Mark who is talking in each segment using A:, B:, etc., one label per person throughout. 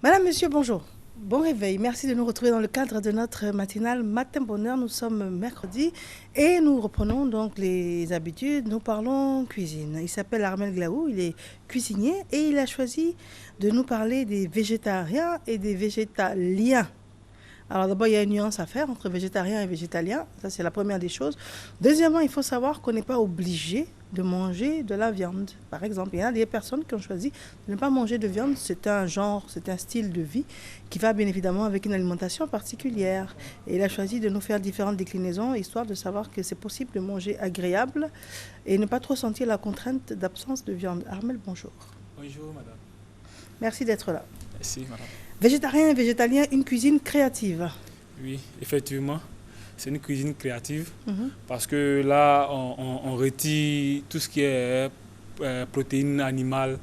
A: Madame, monsieur, bonjour. Bon réveil. Merci de nous retrouver dans le cadre de notre matinale Matin Bonheur. Nous sommes mercredi et nous reprenons donc les habitudes. Nous parlons cuisine. Il s'appelle Armel Glaou, il est cuisinier et il a choisi de nous parler des végétariens et des végétaliens. Alors d'abord, il y a une nuance à faire entre végétarien et végétalien. Ça, c'est la première des choses. Deuxièmement, il faut savoir qu'on n'est pas obligé de manger de la viande. Par exemple, il y a des personnes qui ont choisi de ne pas manger de viande. C'est un genre, c'est un style de vie qui va bien évidemment avec une alimentation particulière. Et il a choisi de nous faire différentes déclinaisons, histoire de savoir que c'est possible de manger agréable et ne pas trop sentir la contrainte d'absence de viande. Armel, bonjour.
B: Bonjour madame.
A: Merci d'être là.
B: Merci madame.
A: Végétarien et végétalien, une cuisine créative.
B: Oui, effectivement, c'est une cuisine créative parce que là, on retire tout ce qui est protéines animales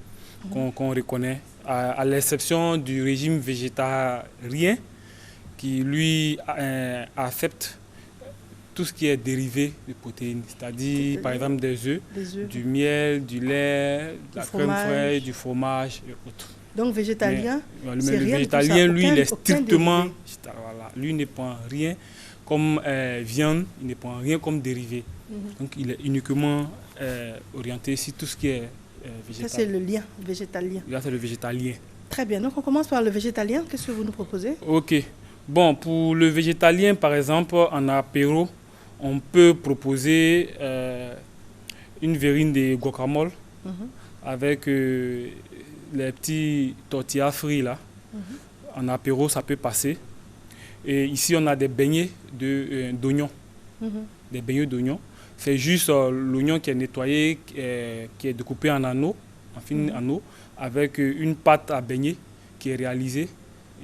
B: qu'on reconnaît, à l'exception du régime végétarien qui, lui, accepte tout ce qui est dérivé de protéines, c'est-à-dire par exemple des œufs, du miel, du lait, de la crème fraîche, du fromage et autres.
A: Donc végétalien,
B: le végétalien, lui, il est strictement, voilà, lui ne prend rien comme viande, il ne prend rien comme dérivé. Donc il est uniquement orienté sur tout ce qui est végétal.
A: Ça c'est le lien végétalien.
B: Là c'est le végétalien.
A: Très bien, donc on commence par le végétalien. Qu'est-ce que vous nous proposez?
B: Ok, bon, pour le végétalien par exemple, en apéro, on peut proposer une verrine de guacamole avec les petits tortillas frits là. En apéro, ça peut passer. Et ici, on a des beignets d'oignons. Des beignets d'oignons. C'est juste l'oignon qui est nettoyé, qui est découpé en anneaux, en fines anneaux, avec une pâte à beignet qui est réalisée.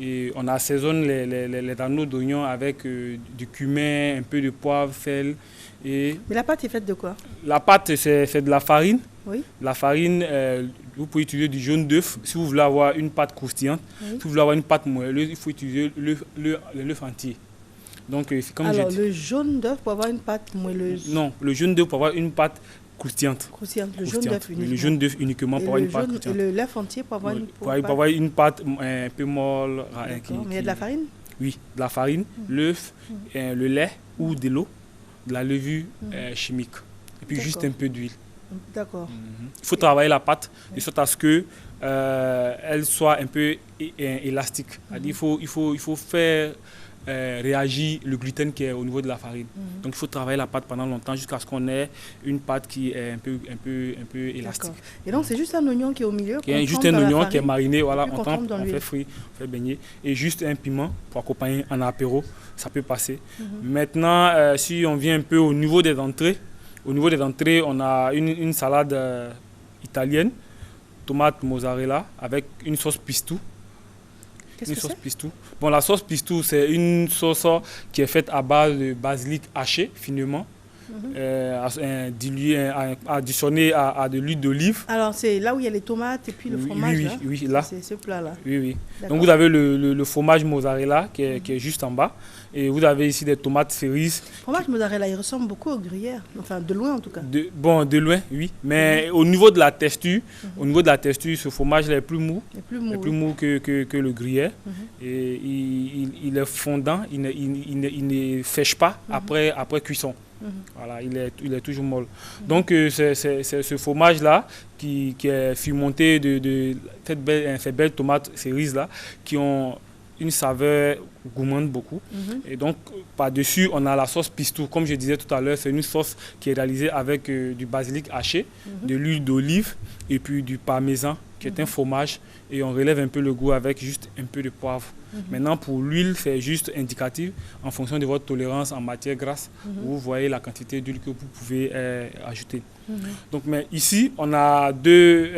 B: Et on assaisonne les anneaux d'oignon avec du cumin, un peu de poivre, sel.
A: Mais la pâte est faite de quoi?
B: La pâte, c'est de la farine.
A: Oui.
B: La farine, vous pouvez utiliser du jaune d'œuf si vous voulez avoir une pâte croustillante. Si vous voulez avoir une pâte moelleuse, il faut utiliser l'œuf entier. Donc, comme
A: alors, le jaune d'œuf pour avoir une pâte moelleuse?
B: Non, le jaune d'œuf pour avoir une pâte croustillante.
A: Le jaune d'œuf uniquement.
B: Le jaune d'œuf uniquement pour avoir une pâte croustillante.
A: Et l'œuf entier pour avoir
B: une pâte un peu molle.
A: Mais il y a de la farine?
B: Oui, de la farine, l'œuf, le lait ou de l'eau, de la levure chimique. Et puis juste un peu d'huile.
A: D'accord.
B: Il faut travailler la pâte de sorte à ce qu'elle soit un peu élastique. Il faut faire réagir le gluten qui est au niveau de la farine. Donc il faut travailler la pâte pendant longtemps jusqu'à ce qu'on ait une pâte qui est un peu élastique.
A: Et donc c'est juste un oignon qui est au milieu?
B: Juste un oignon qui est mariné, voilà, on fait frit, on fait baigner. Et juste un piment pour accompagner en apéro, ça peut passer. Maintenant, si on vient un peu au niveau des entrées, on a une salade italienne, tomate mozzarella avec une sauce pistou.
A: Qu'est-ce que c'est?
B: Pistou. Bon, la sauce pistou, c'est une sauce qui est faite à base de basilic haché finement, additionné à de l'huile d'olive.
A: Alors, c'est là où il y a les tomates et puis le fromage, là?
B: Oui, là.
A: C'est ce plat-là.
B: Oui. Donc, vous avez le fromage mozzarella qui est juste en bas. Et vous avez ici des tomates cerises.
A: Le fromage mozzarella, il ressemble beaucoup au gruyère. Enfin, de loin en tout cas.
B: De loin, oui. Mais au niveau de la texture, ce fromage-là est plus mou. Plus mou que le gruyère. Et il est fondant, il ne fèche pas après cuisson. Voilà, il est toujours molle. Donc, c'est ce fromage-là qui est surmonté de ces belles tomates cerises-là qui ont une saveur gourmande beaucoup. Et donc, par-dessus, on a la sauce pistou. Comme je disais tout à l'heure, c'est une sauce qui est réalisée avec du basilic haché, de l'huile d'olive et puis du parmesan, qui est un fromage. Et on relève un peu le goût avec juste un peu de poivre. Maintenant, pour l'huile, c'est juste indicatif en fonction de votre tolérance en matière grasse. Vous voyez la quantité d'huile que vous pouvez ajouter. Donc, mais ici, on a deux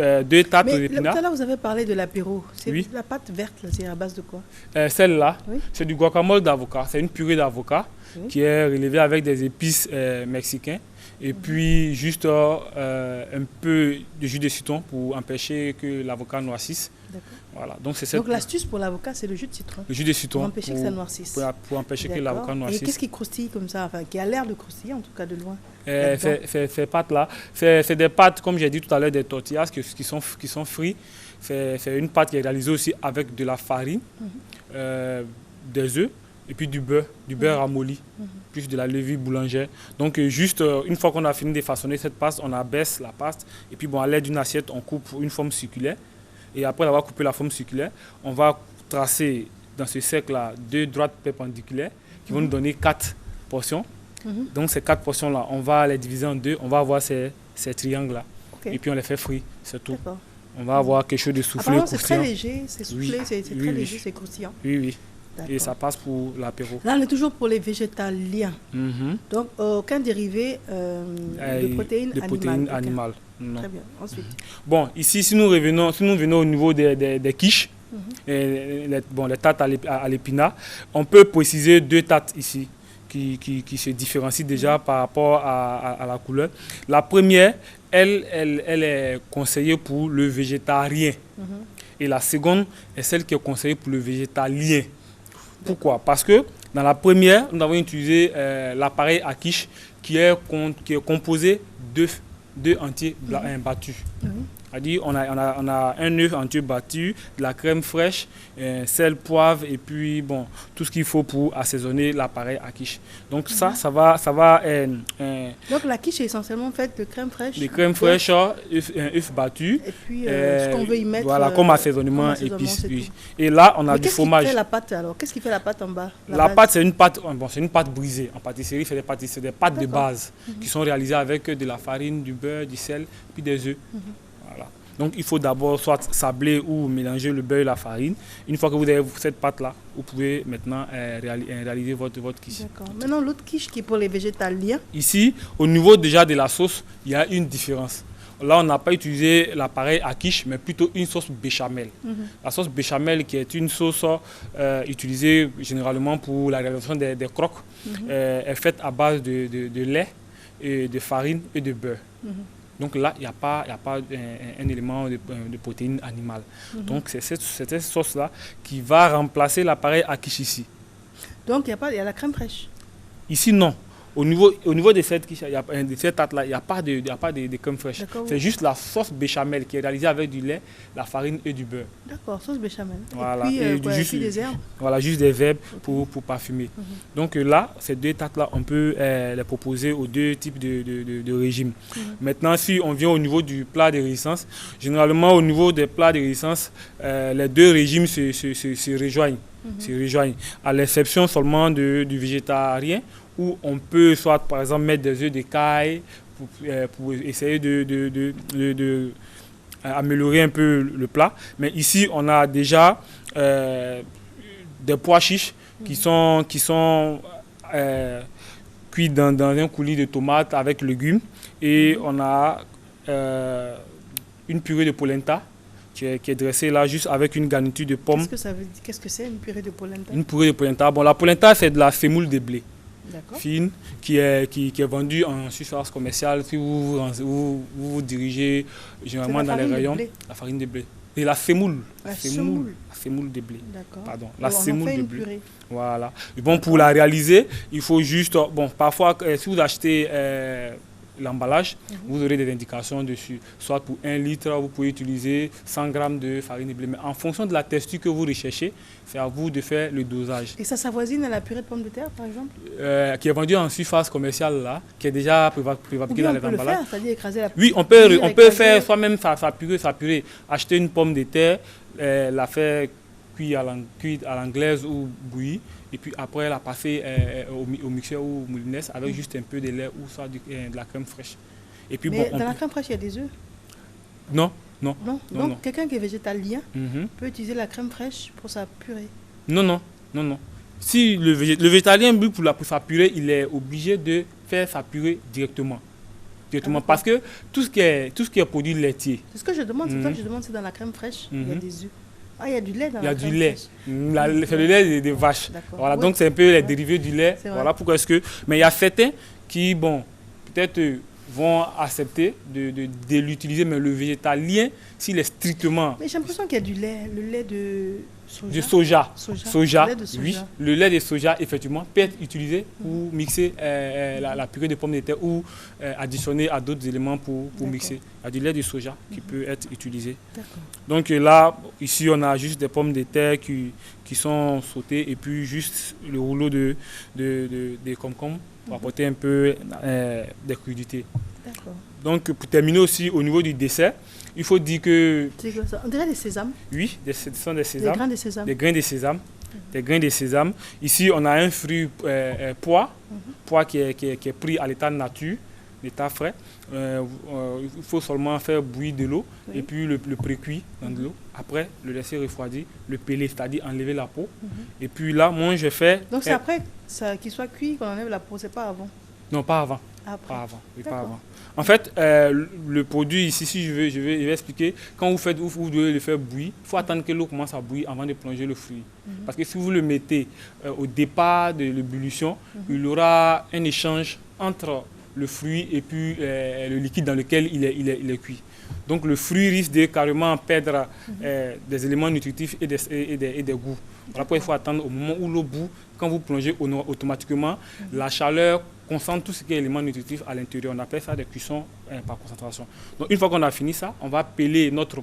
B: tables d'épinards.
A: Tout à l'heure, vous avez parlé de l'apéro. C'est la pâte verte, c'est à base de quoi?
B: Celle-là, c'est du guacamole d'avocat. C'est une purée d'avocat qui est relevée avec des épices mexicains. Et puis, juste un peu de jus de citron pour empêcher que l'avocat noississe. Voilà. Donc
A: l'astuce pour l'avocat, c'est le jus de citron.
B: Le jus de citron.
A: Pour empêcher que ça noircisse.
B: Pour empêcher que l'avocat noircisse.
A: Et qu'est-ce qui croustille comme ça, enfin, qui a l'air de croustiller en tout cas de loin?
B: Ces pâtes-là, c'est des pâtes, comme j'ai dit tout à l'heure, des tortillas qui sont frites. C'est une pâte qui est réalisée aussi avec de la farine, des œufs et puis du beurre ramolli, plus de la levure boulangère. Donc juste une fois qu'on a fini de façonner cette pâte, on abaisse la pâte et puis à l'aide d'une assiette, on coupe une forme circulaire. Et après avoir coupé la forme circulaire, on va tracer dans ce cercle-là 2 droites perpendiculaires qui vont nous donner 4 portions. Donc ces 4 portions-là, on va les diviser en 2, on va avoir ces triangles-là. Et puis on les fait frire, c'est tout. On va avoir quelque chose de soufflé,
A: croustillant. C'est très léger, c'est soufflé, c'est très léger, c'est croustillant.
B: Oui. Et ça passe pour l'apéro.
A: Là, on est toujours pour les végétaliens. Donc, aucun dérivé de protéines animales.
B: Non.
A: Très bien. Ensuite.
B: Bon, ici, si nous venons au niveau des quiches, les tartes à l'épinard, on peut préciser 2 tartes ici qui se différencient déjà par rapport à la couleur. La première, elle est conseillée pour le végétarien. Et la seconde est celle qui est conseillée pour le végétalien. Pourquoi? Parce que dans la première, nous avons utilisé l'appareil à quiche qui est composé d'œufs entiers battus. C'est-à-dire on a un œuf entier battu, de la crème fraîche, sel, poivre et puis tout ce qu'il faut pour assaisonner l'appareil à quiche. Donc ça va.
A: Donc la quiche est essentiellement faite de crème fraîche.
B: De crème fraîche, œuf battu.
A: Et puis ce qu'on veut y mettre.
B: Voilà, comme assaisonnement, épices. Et là, on a du fromage.
A: Qu'est-ce qui fait la pâte en bas?
B: La pâte, c'est une pâte brisée. En pâtisserie, c'est des pâtes de base qui sont réalisées avec de la farine, du beurre, du sel, puis des œufs. Voilà. Donc il faut d'abord soit sabler ou mélanger le beurre et la farine. Une fois que vous avez cette pâte-là, vous pouvez maintenant réaliser votre quiche.
A: D'accord. Maintenant, l'autre quiche qui est pour les végétaliens.
B: Ici, au niveau déjà de la sauce, il y a une différence. Là, on n'a pas utilisé l'appareil à quiche, mais plutôt une sauce béchamel. La sauce béchamel, qui est une sauce utilisée généralement pour la réalisation des croques, est faite à base de lait, et de farine et de beurre. Donc là, il n'y a pas un élément de protéines animales. Donc c'est cette sauce-là qui va remplacer l'appareil à quiche ici.
A: Donc il y a la crème fraîche?
B: Ici, non. Au niveau de cette quiche, de cette tarte-là, il n'y a pas de crème fraîche. C'est juste la sauce béchamel qui est réalisée avec du lait, la farine et du beurre.
A: D'accord, sauce béchamel.
B: Voilà.
A: Et puis, juste des herbes.
B: Voilà, juste des herbes pour parfumer. Donc là, ces 2 tartes-là, on peut les proposer aux 2 types de régimes. Maintenant, si on vient au niveau du plat de résistance, généralement au niveau des plats de résistance, les 2 régimes se rejoignent. À l'exception seulement du végétarien, où on peut soit par exemple mettre des œufs d'écaille pour essayer de améliorer un peu le plat. Mais ici, on a déjà des pois chiches qui sont cuits dans un coulis de tomates avec légumes. Et on a une purée de polenta qui est dressée là juste avec une garniture de pommes.
A: Qu'est-ce que ça veut dire? Qu'est-ce que c'est une purée de polenta?
B: Une purée de polenta. Bon, la polenta, c'est de la semoule de blé. Fine, qui est vendue en surface commerciale. Si vous dirigez généralement dans les rayons, la farine de blé. Et la semoule. La semoule de blé. Pardon. La semoule de blé. Purée. Voilà. Et bon, pour la réaliser, il faut juste. Bon, parfois, si vous achetez l'emballage, vous aurez des indications dessus. Soit pour 1 litre, vous pouvez utiliser 100 g de farine de blé. Mais en fonction de la texture que vous recherchez, c'est à vous de faire le dosage.
A: Et ça s'avoisine à la purée de pommes de terre, par exemple?
B: Qui est vendue en surface commerciale, là, qui est déjà préfabriquée dans les emballages.
A: C'est-à-dire écraser la
B: Oui, on peut faire soi-même sa purée. Acheter une pomme de terre, la faire cuire à l'anglaise ou bouillie. Et puis après, la passer au mixeur ou au moulinaise avec juste un peu de lait ou soit de la crème fraîche. Et puis,
A: mais dans la crème fraîche, il y a des œufs?
B: Non.
A: Donc, quelqu'un qui est végétalien peut utiliser la crème fraîche pour sa purée? Non.
B: Si le végétalien, pour sa purée, il est obligé de faire sa purée directement. Parce que tout ce qui est produit laitier.
A: C'est ce que je demande. C'est ça que je demande, c'est dans la crème fraîche, il y a des œufs. Ah, il y a du lait dans la crème fraîche.
B: Il y a du lait. C'est le lait des vaches. Voilà, donc c'est un peu les dérivés du lait. Voilà pourquoi est-ce que... Mais il y a certains qui, peut-être vont accepter de l'utiliser, mais le végétalien, s'il est strictement...
A: Mais j'ai l'impression qu'il y a du lait, le lait de soja.
B: Du soja.
A: Le lait de soja.
B: Oui. Le lait de soja, effectivement, peut être utilisé pour mixer la purée de pommes de terre ou additionner à d'autres éléments pour mixer. Il y a du lait de soja qui peut être utilisé. Donc là, ici, on a juste des pommes de terre qui sont sautées et puis juste le rouleau de concombre pour apporter un peu des crudités. Donc, pour terminer aussi, au niveau du dessert, il faut dire que...
A: C'est quoi ça? On dirait des sésames.
B: Oui, ce sont des sésames.
A: Des grains de sésame.
B: Des grains de sésame. Des grains de sésame. Ici, on a un fruit pois, pois qui est pris à l'état nature, l'état frais. Il faut seulement faire bouillir de l'eau et puis le pré-cuit dans de l'eau. Après, le laisser refroidir, le peler, c'est-à-dire enlever la peau. Et puis là, moi, je fais...
A: Donc c'est après qu'il soit cuit qu'on enlève la peau, c'est pas avant?
B: Non, pas avant.
A: Après.
B: Pas avant. Oui, pas avant. En fait, le produit ici, si je vais expliquer, quand vous devez le faire bouillir, il faut attendre que l'eau commence à bouillir avant de plonger le fruit. Parce que si vous le mettez au départ de l'ébullition, il y aura un échange entre le fruit et puis le liquide dans lequel il est cuit. Donc le fruit risque de carrément perdre des éléments nutritifs et des goûts. Après, il faut attendre au moment où l'eau bout. Quand vous plongez automatiquement, la chaleur concentre tout ce qui est éléments nutritifs à l'intérieur. On appelle ça des cuissons par concentration. Donc une fois qu'on a fini ça, on va peler notre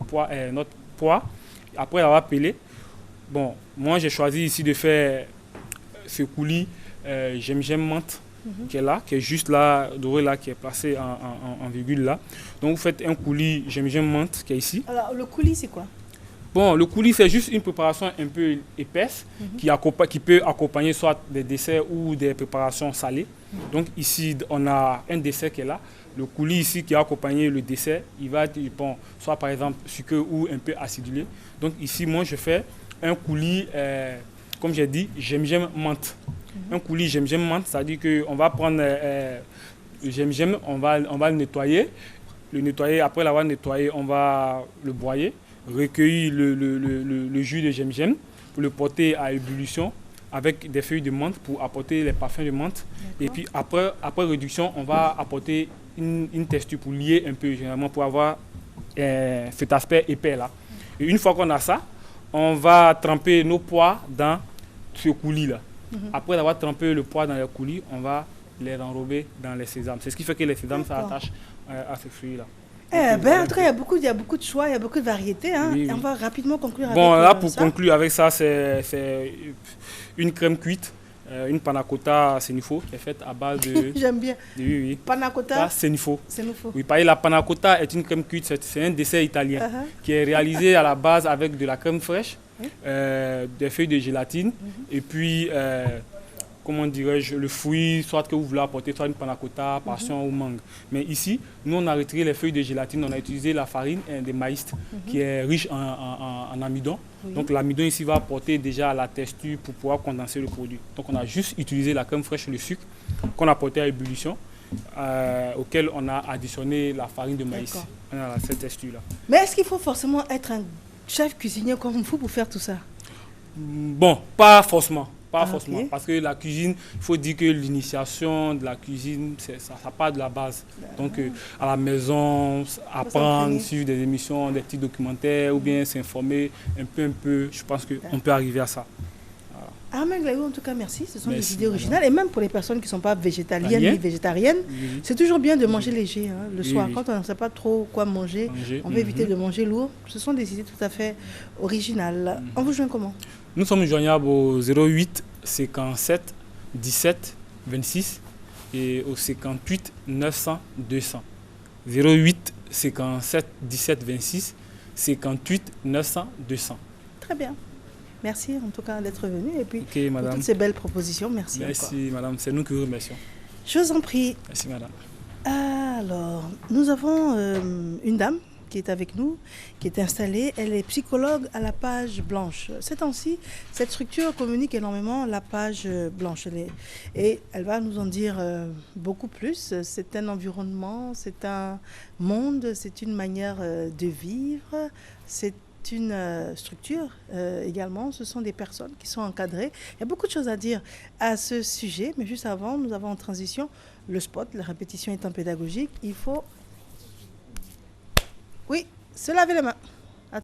B: pois. Après avoir pelé, bon, moi j'ai choisi ici de faire ce coulis j'aime menthe qui est là, qui est juste là, doré là, qui est placé en virgule là. Donc vous faites un coulis j'aime menthe qui est ici.
A: Alors le coulis c'est quoi?
B: Bon, le coulis, c'est juste une préparation un peu épaisse qui peut accompagner soit des desserts ou des préparations salées. Donc ici, on a un dessert qui est là. Le coulis ici qui a accompagné le dessert, il va être soit par exemple sucré ou un peu acidulé. Donc ici, moi, je fais un coulis, comme j'ai dit, j'aime menthe. Un coulis j'aime menthe, c'est-à-dire qu'on va prendre le j'aime, on va le nettoyer. Le nettoyer, après l'avoir nettoyé, on va le broyer. Recueillir le jus de j'aime pour le porter à ébullition avec des feuilles de menthe pour apporter les parfums de menthe. Et puis après réduction, on va apporter une texture pour lier un peu, généralement pour avoir cet aspect épais là. Et une fois qu'on a ça, on va tremper nos pois dans ce coulis là. Après avoir trempé le pois dans le coulis, on va les enrober dans les sésames. C'est ce qui fait que les sésames s'attachent à ce fruit là.
A: En tout cas, il y a beaucoup de choix, il y a beaucoup de variétés. Hein.
B: Oui.
A: Et on va rapidement conclure avec
B: ça. Là, pour
A: ça.
B: conclure avec ça, c'est une crème cuite, une panna cotta Senifo qui est faite à base de...
A: J'aime bien.
B: Oui.
A: Panna cotta
B: Senifo.
A: Oui,
B: la panna cotta est une crème cuite, c'est un dessert italien qui est réalisé à la base avec de la crème fraîche, des feuilles de gélatine et puis... comment dirais-je, le fruit, soit que vous voulez apporter, soit une panna cotta, passion ou mangue. Mais ici, nous, on a retiré les feuilles de gélatine, on a utilisé la farine de maïs qui est riche en amidon. Donc l'amidon ici va apporter déjà la texture pour pouvoir condenser le produit. Donc on a juste utilisé la crème fraîche et le sucre qu'on a porté à ébullition, auquel on a additionné la farine de maïs. On a cette texture-là.
A: Mais est-ce qu'il faut forcément être un chef cuisinier comme vous pour faire tout ça?
B: Bon, pas forcément. Pas forcément, parce que la cuisine, il faut dire que l'initiation de la cuisine, ça part de la base. Donc à la maison, apprendre, suivre des émissions, des petits documentaires ou bien s'informer un peu, je pense qu'on peut arriver à ça.
A: Armel Glaoui, en tout cas, merci. Ce sont des idées originales. Et même pour les personnes qui ne sont pas végétaliennes ni végétariennes, c'est toujours bien de manger léger le soir. Quand on ne sait pas trop quoi manger, on veut éviter de manger lourd. Ce sont des idées tout à fait originales. On vous joint comment?
B: Nous sommes joignables au 08 57 17 26 et au 58 900 200. 08 57 17 26 58 900 200.
A: Très bien. Merci en tout cas d'être venu et puis
B: pour
A: toutes ces belles propositions. Merci.
B: Merci madame, c'est nous qui vous remercions.
A: Je vous en prie.
B: Merci madame.
A: Alors, nous avons une dame qui est avec nous, qui est installée. Elle est psychologue à la page blanche. Ces temps-ci, cette structure communique énormément la page blanche. Et elle va nous en dire beaucoup plus. C'est un environnement, c'est un monde, c'est une manière de vivre. C'est une structure également. Ce sont des personnes qui sont encadrées. Il y a beaucoup de choses à dire à ce sujet, mais juste avant, nous avons en transition le spot, la répétition étant pédagogique. Il faut, oui, se laver les mains.